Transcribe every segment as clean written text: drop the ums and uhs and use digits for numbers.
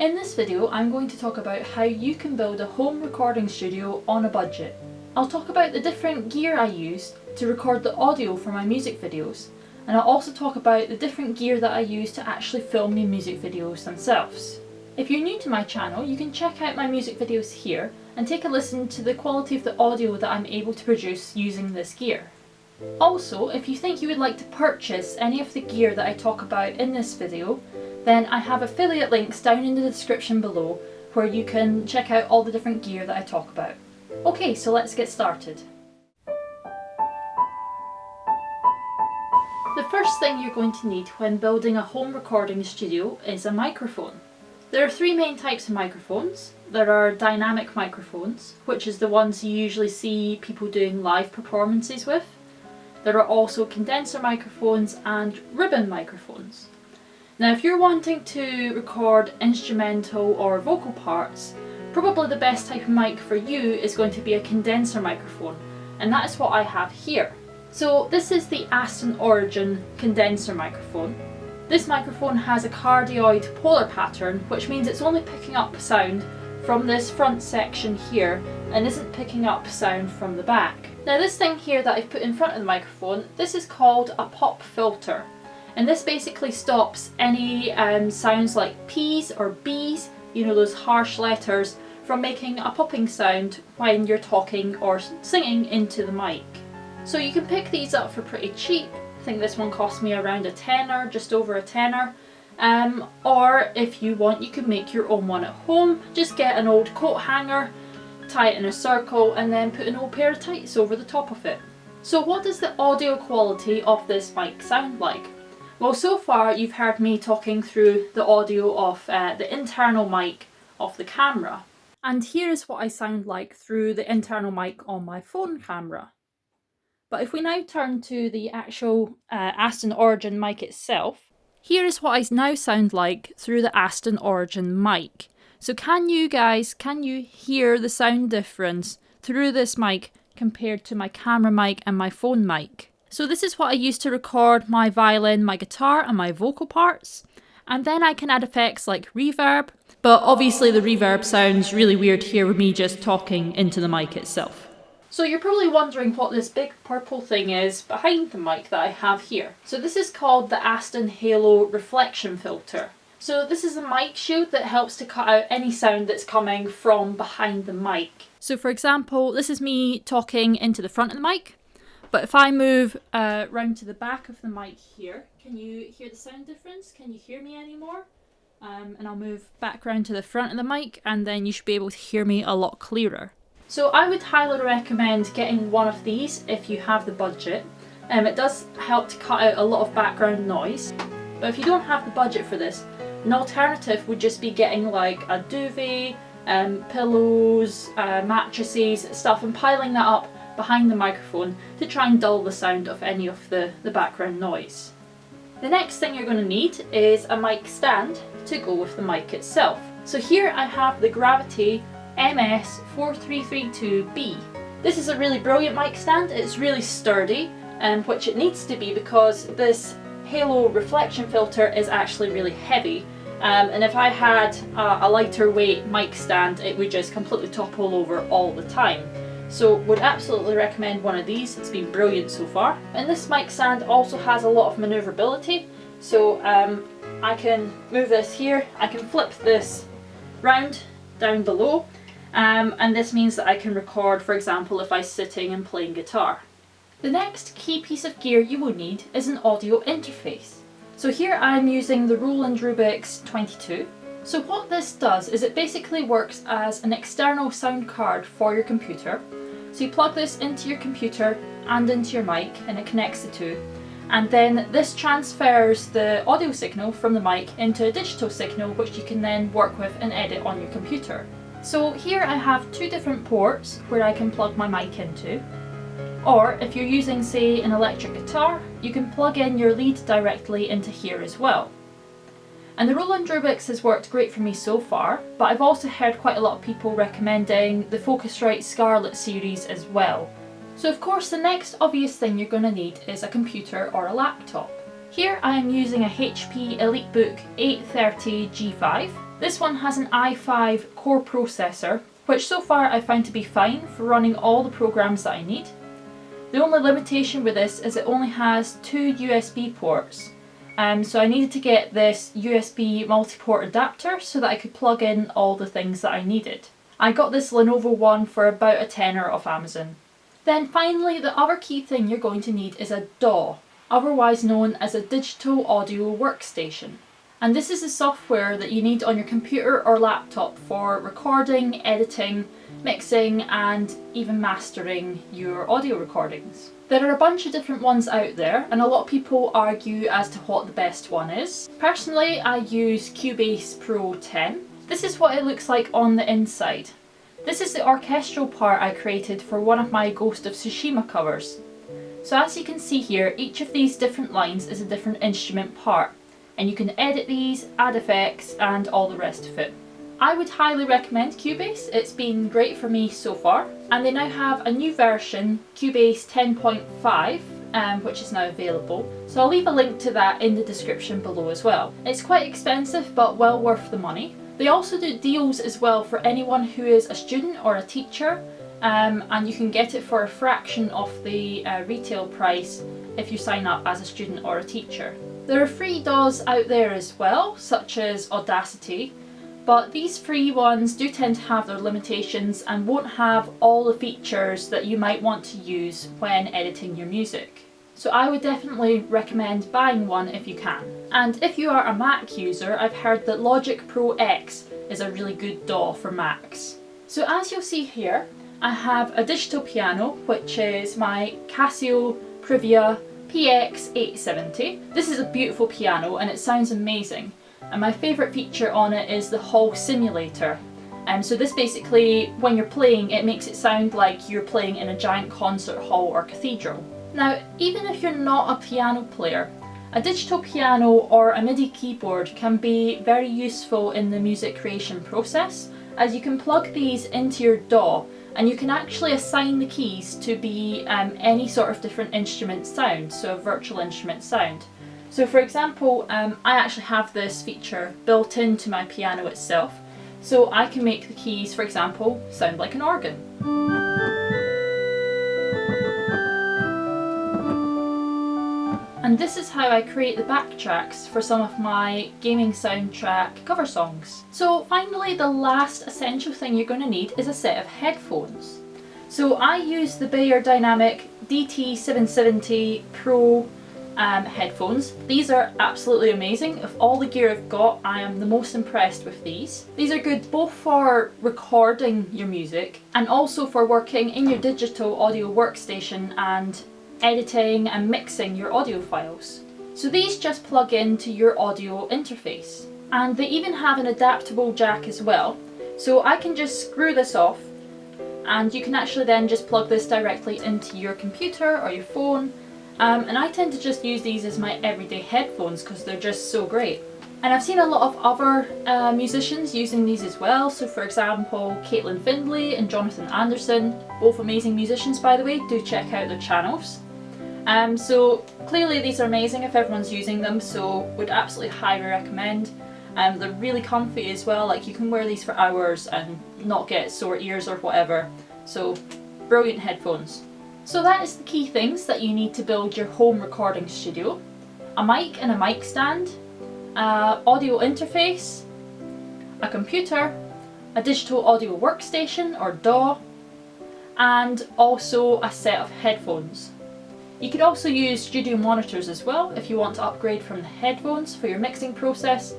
In this video, I'm going to talk about how you can build a home recording studio on a budget. I'll talk about the different gear I use to record the audio for my music videos, and I'll also talk about the different gear that I use to actually film my music videos themselves. If you're new to my channel, you can check out my music videos here and take a listen to the quality of the audio that I'm able to produce using this gear. Also, if you think you would like to purchase any of the gear that I talk about in this video, then I have affiliate links down in the description below where you can check out all the different gear that I talk about. Okay, so let's get started. The first thing you're going to need when building a home recording studio is a microphone. There are three main types of microphones. There are dynamic microphones, which is the ones you usually see people doing live performances with. There are also condenser microphones and ribbon microphones. Now, if you're wanting to record instrumental or vocal parts, probably the best type of mic for you is going to be a condenser microphone, and that is what I have here. So this is the Aston Origin condenser microphone. This microphone has a cardioid polar pattern, which means it's only picking up sound from this front section here and isn't picking up sound from the back. Now, this thing here that I've put in front of the microphone, this is called a pop filter, and this basically stops any sounds like P's or B's, you know, those harsh letters, from making a popping sound when you're talking or singing into the mic. So you can pick these up for pretty cheap. I think this one cost me around a tenner, just over a tenner. Or if you want, you can make your own one at home. Just get an old coat hanger, tie it in a circle, and then put an old pair of tights over the top of it. So what does the audio quality of this mic sound like? Well, so far you've heard me talking through the audio of the internal mic of the camera. And here is what I sound like through the internal mic on my phone camera. But if we now turn to the actual Aston Origin mic itself, here is what I now sound like through the Aston Origin mic. So can you hear the sound difference through this mic compared to my camera mic and my phone mic? So this is what I use to record my violin, my guitar and my vocal parts. And then I can add effects like reverb, but obviously the reverb sounds really weird here with me just talking into the mic itself. So you're probably wondering what this big purple thing is behind the mic that I have here. So this is called the Aston Halo reflection filter. So this is a mic shield that helps to cut out any sound that's coming from behind the mic. So for example, this is me talking into the front of the mic, but if I move round to the back of the mic here, can you hear the sound difference? Can you hear me anymore? And I'll move back round to the front of the mic, and then you should be able to hear me a lot clearer. So I would highly recommend getting one of these if you have the budget. It does help to cut out a lot of background noise. But if you don't have the budget for this, an alternative would just be getting like a duvet, pillows, mattresses, stuff, and piling that up behind the microphone to try and dull the sound of any of the background noise. The next thing you're going to need is a mic stand to go with the mic itself. So here I have the Gravity MS4332B. This is a really brilliant mic stand. It's really sturdy, which it needs to be because this Halo reflection filter is actually really heavy. And if I had a lighter weight mic stand, it would just completely topple over all the time. So would absolutely recommend one of these. It's been brilliant so far. And this mic stand also has a lot of maneuverability. So I can move this here, I can flip this round down below, and this means that I can record, for example, if I'm sitting and playing guitar. The next key piece of gear you will need is an audio interface. So here I'm using the Roland Rubix 22. So what this does is it basically works as an external sound card for your computer. So you plug this into your computer and into your mic, and it connects the two. And then this transfers the audio signal from the mic into a digital signal, which you can then work with and edit on your computer. So here I have two different ports where I can plug my mic into. Or if you're using, say, an electric guitar, you can plug in your lead directly into here as well. And the Roland Rubix has worked great for me so far, but I've also heard quite a lot of people recommending the Focusrite Scarlett series as well. So of course the next obvious thing you're going to need is a computer or a laptop. Here I am using a HP EliteBook 830 G5. This one has an i5 core processor, which so far I found to be fine for running all the programs that I need. The only limitation with this is it only has 2 USB ports. So I needed to get this USB multi-port adapter so that I could plug in all the things that I needed. I got this Lenovo one for about a tenner off Amazon. Then finally, the other key thing you're going to need is a DAW, otherwise known as a digital audio workstation. And this is the software that you need on your computer or laptop for recording, editing, mixing and even mastering your audio recordings. There are a bunch of different ones out there and a lot of people argue as to what the best one is. Personally, I use Cubase Pro 10. This is what it looks like on the inside. This is the orchestral part I created for one of my Ghost of Tsushima covers. So as you can see here, each of these different lines is a different instrument part, and you can edit these, add effects and all the rest of it. I would highly recommend Cubase. It's been great for me so far, and they now have a new version, Cubase 10.5, which is now available, so I'll leave a link to that in the description below as well. It's quite expensive but well worth the money. They also do deals as well for anyone who is a student or a teacher, and you can get it for a fraction of the retail price if you sign up as a student or a teacher. There are free DAWs out there as well, such as Audacity, but these free ones do tend to have their limitations and won't have all the features that you might want to use when editing your music. So I would definitely recommend buying one if you can. And if you are a Mac user, I've heard that Logic Pro X is a really good DAW for Macs. So as you'll see here, I have a digital piano, which is my Casio Privia PX870. This is a beautiful piano and it sounds amazing. And my favourite feature on it is the hall simulator. So this basically, when you're playing, it makes it sound like you're playing in a giant concert hall or cathedral. Now, even if you're not a piano player, a digital piano or a MIDI keyboard can be very useful in the music creation process, as you can plug these into your DAW and you can actually assign the keys to be any sort of different instrument sound, so a virtual instrument sound. So for example, I actually have this feature built into my piano itself, so I can make the keys, for example, sound like an organ. And this is how I create the backtracks for some of my gaming soundtrack cover songs. So finally, the last essential thing you're going to need is a set of headphones. So I use the Beyerdynamic DT770 Pro headphones. These are absolutely amazing. Of all the gear I've got, I am the most impressed with these. These are good both for recording your music and also for working in your digital audio workstation and editing and mixing your audio files. So these just plug into your audio interface. And they even have an adaptable jack as well. So I can just screw this off and you can actually then just plug this directly into your computer or your phone. And I tend to just use these as my everyday headphones because they're just so great. And I've seen a lot of other musicians using these as well. So for example, Caitlin Findlay and Jonathan Anderson, both amazing musicians by the way, do check out their channels. So clearly these are amazing if everyone's using them, so would absolutely highly recommend. They're really comfy as well, like you can wear these for hours and not get sore ears or whatever. So brilliant headphones. So that is the key things that you need to build your home recording studio. A mic and a mic stand, audio interface, a computer, a digital audio workstation or DAW, and also a set of headphones. You could also use studio monitors as well if you want to upgrade from the headphones for your mixing process,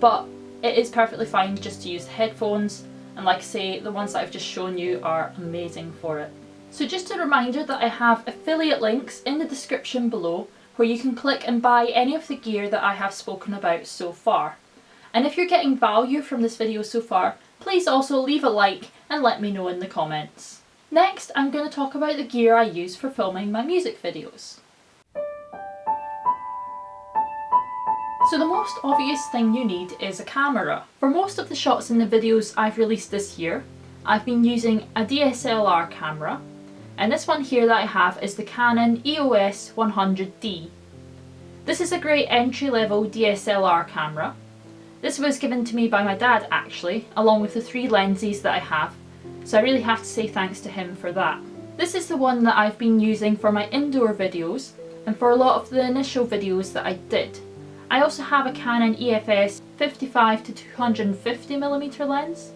but it is perfectly fine just to use the headphones, and like I say, the ones that I've just shown you are amazing for it. So just a reminder that I have affiliate links in the description below where you can click and buy any of the gear that I have spoken about so far. And if you're getting value from this video so far, please also leave a like and let me know in the comments. Next, I'm going to talk about the gear I use for filming my music videos. So the most obvious thing you need is a camera. For most of the shots in the videos I've released this year, I've been using a DSLR camera, and this one here that I have is the Canon EOS 100D. This is a great entry-level DSLR camera. This was given to me by my dad actually, along with the 3 lenses that I have, so I really have to say thanks to him for that. This is the one that I've been using for my indoor videos and for a lot of the initial videos that I did. I also have a Canon EFS 55 to 250mm lens.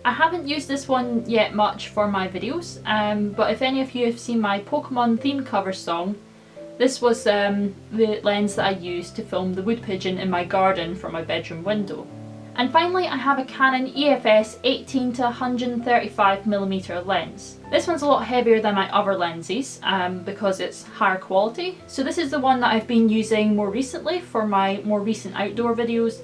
I haven't used this one yet much for my videos, but if any of you have seen my Pokemon theme cover song, this was the lens that I used to film the wood pigeon in my garden from my bedroom window. And finally I have a Canon EFS 18 to 135mm lens. This one's a lot heavier than my other lenses because it's higher quality. So this is the one that I've been using more recently for my more recent outdoor videos,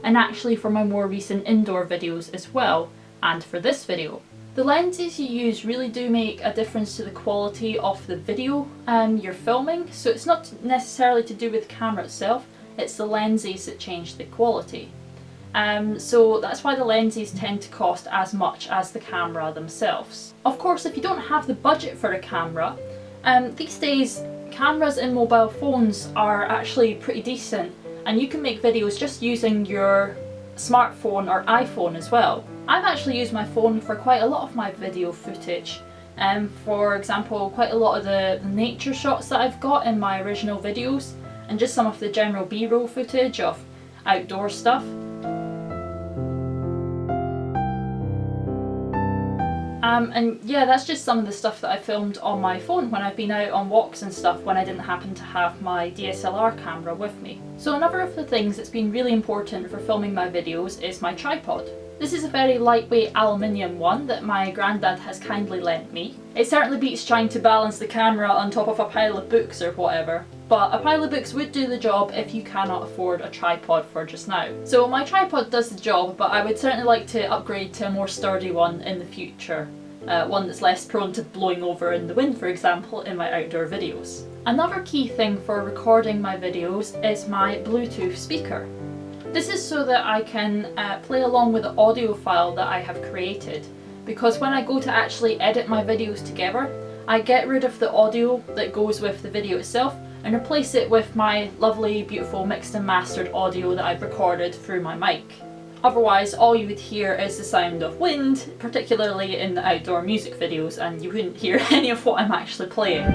and actually for my more recent indoor videos as well, and for this video. The lenses you use really do make a difference to the quality of the video you're filming, so it's not necessarily to do with the camera itself, it's the lenses that change the quality. So that's why the lenses tend to cost as much as the camera themselves. Of course, if you don't have the budget for a camera, these days cameras in mobile phones are actually pretty decent, and you can make videos just using your smartphone or iPhone as well. I've actually used my phone for quite a lot of my video footage. For example, quite a lot of the nature shots that I've got in my original videos, and just some of the general B-roll footage of outdoor stuff. And yeah, that's just some of the stuff that I filmed on my phone when I've been out on walks and stuff when I didn't happen to have my DSLR camera with me. So another of the things that's been really important for filming my videos is my tripod. This is a very lightweight aluminium one that my granddad has kindly lent me. It certainly beats trying to balance the camera on top of a pile of books or whatever, but a pile of books would do the job if you cannot afford a tripod for just now. So my tripod does the job, but I would certainly like to upgrade to a more sturdy one in the future. One that's less prone to blowing over in the wind, for example, in my outdoor videos. Another key thing for recording my videos is my Bluetooth speaker. This is so that I can play along with the audio file that I have created, because when I go to actually edit my videos together, I get rid of the audio that goes with the video itself and replace it with my lovely, beautiful mixed and mastered audio that I've recorded through my mic. Otherwise, all you would hear is the sound of wind, particularly in the outdoor music videos, and you wouldn't hear any of what I'm actually playing.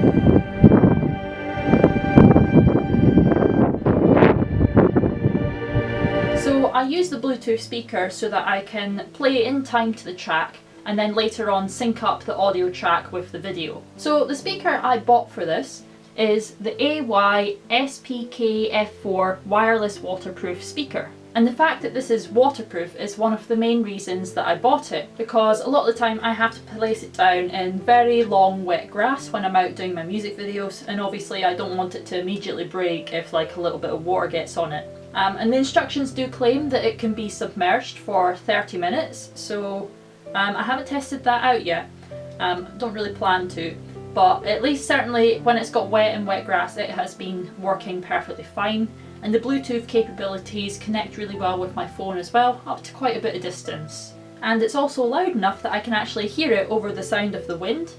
So I use the Bluetooth speaker so that I can play in time to the track and then later on sync up the audio track with the video. So the speaker I bought for this is the AY SPK-F4 wireless waterproof speaker. And the fact that this is waterproof is one of the main reasons that I bought it, because a lot of the time I have to place it down in very long wet grass when I'm out doing my music videos, and obviously I don't want it to immediately break if like a little bit of water gets on it. And the instructions do claim that it can be submerged for 30 minutes, so I haven't tested that out yet. Don't really plan to, but at least certainly when it's got wet and wet grass it has been working perfectly fine. And the Bluetooth capabilities connect really well with my phone as well, up to quite a bit of distance. And it's also loud enough that I can actually hear it over the sound of the wind,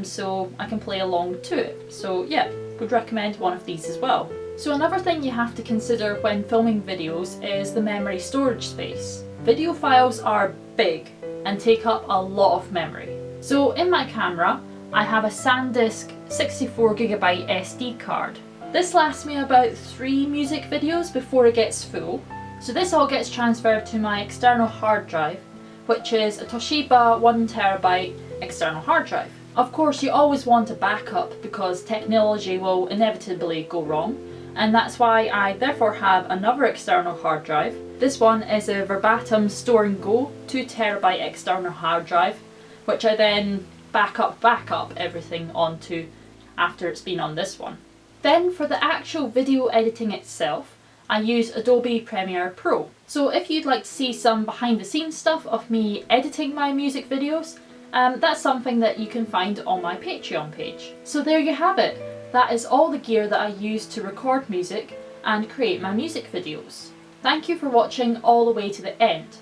so I can play along to it. So yeah, would recommend one of these as well. So another thing you have to consider when filming videos is the memory storage space. Video files are big and take up a lot of memory. So in my camera, I have a SanDisk 64GB SD card. This lasts me about 3 music videos before it gets full. So this all gets transferred to my external hard drive, which is a Toshiba 1TB external hard drive. Of course, you always want a backup because technology will inevitably go wrong, and that's why I therefore have another external hard drive. This one is a Verbatim Store and Go 2TB external hard drive, which I then back up everything onto after it's been on this one. Then for the actual video editing itself, I use Adobe Premiere Pro. So if you'd like to see some behind the scenes stuff of me editing my music videos, that's something that you can find on my Patreon page. So there you have it. That is all the gear that I use to record music and create my music videos. Thank you for watching all the way to the end.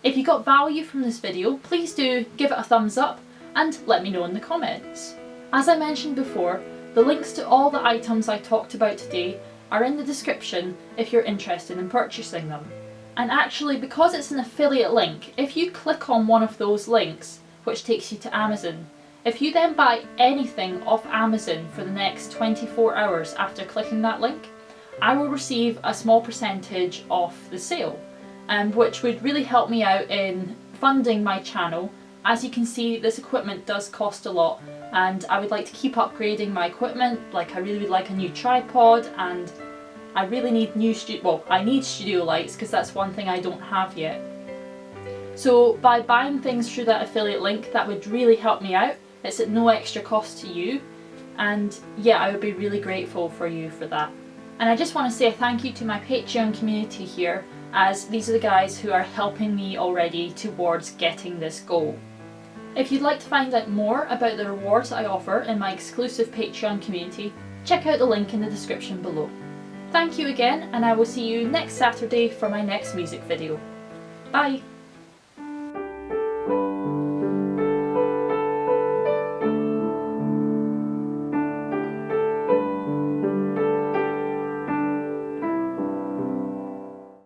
If you got value from this video, please do give it a thumbs up and let me know in the comments. As I mentioned before, the links to all the items I talked about today are in the description if you're interested in purchasing them. And actually, because it's an affiliate link, if you click on one of those links, which takes you to Amazon, if you then buy anything off Amazon for the next 24 hours after clicking that link, I will receive a small percentage off the sale, which would really help me out in funding my channel. As you can see, this equipment does cost a lot, and I would like to keep upgrading my equipment. Like, I really would like a new tripod, and I really need I need studio lights, because that's one thing I don't have yet. So by buying things through that affiliate link, that would really help me out. It's at no extra cost to you, and yeah, I would be really grateful for you for that. And I just want to say a thank you to my Patreon community here, as these are the guys who are helping me already towards getting this goal. If you'd like to find out more about the rewards I offer in my exclusive Patreon community, check out the link in the description below. Thank you again, and I will see you next Saturday for my next music video. Bye!